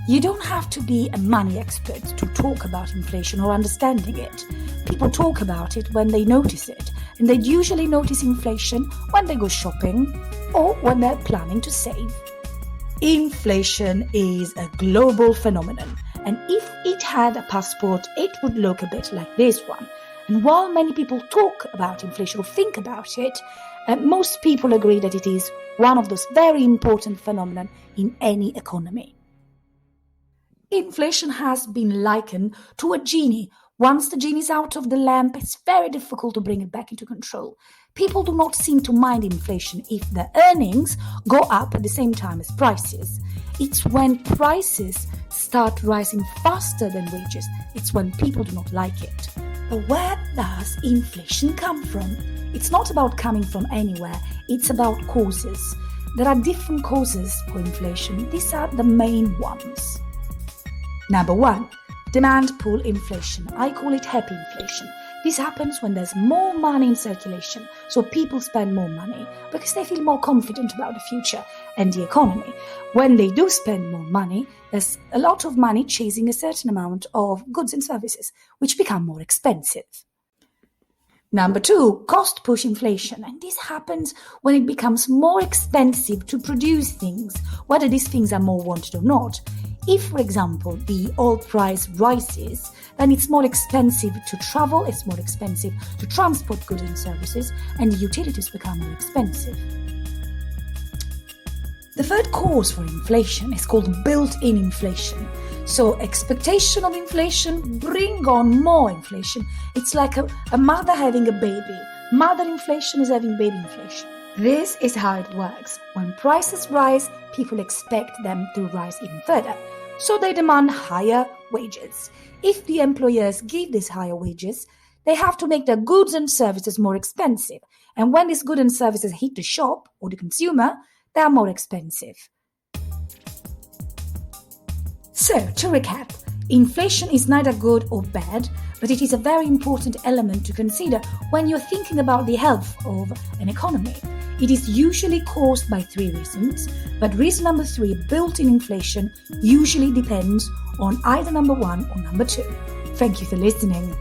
You don't have to be a money expert to talk about inflation or understanding it. People talk about it when they notice it, and they usually notice inflation when they go shopping or when they're planning to save. Inflation is a global phenomenon, and if it had a passport, it would look a bit like this one. And while many people talk about inflation or think about it, most people agree that it is one of those very important phenomena in any economy. Inflation has been likened to a genie. Once the genie is out of the lamp, it's very difficult to bring it back into control. People do not seem to mind inflation if their earnings go up at the same time as prices. It's when prices start rising faster than wages, it's when people do not like it. But where does inflation come from? It's not about coming from anywhere, it's about causes. There are different causes for inflation. These are the main ones. Number 1, demand pull inflation. I call it happy inflation. This happens when there's more money in circulation, so people spend more money because they feel more confident about the future and the economy. When they do spend more money, there's a lot of money chasing a certain amount of goods and services, which become more expensive. Number 2, cost push inflation. And this happens when it becomes more expensive to produce things, whether these things are more wanted or not. If, for example, the oil price rises, then it's more expensive to travel, it's more expensive to transport goods and services, and the utilities become more expensive. The third cause for inflation is called built-in inflation. So expectation of inflation bring on more inflation. It's like a mother having a baby. Mother inflation is having baby inflation. This is how it works. When prices rise, people expect them to rise even further. So they demand higher wages. If the employers give these higher wages, they have to make their goods and services more expensive. And when these goods and services hit the shop or the consumer, they are more expensive. So, to recap, inflation is neither good or bad, but it is a very important element to consider when you're thinking about the health of an economy. It is usually caused by 3 reasons, but reason number 3, built-in inflation, usually depends on either number 1 or number 2. Thank you for listening.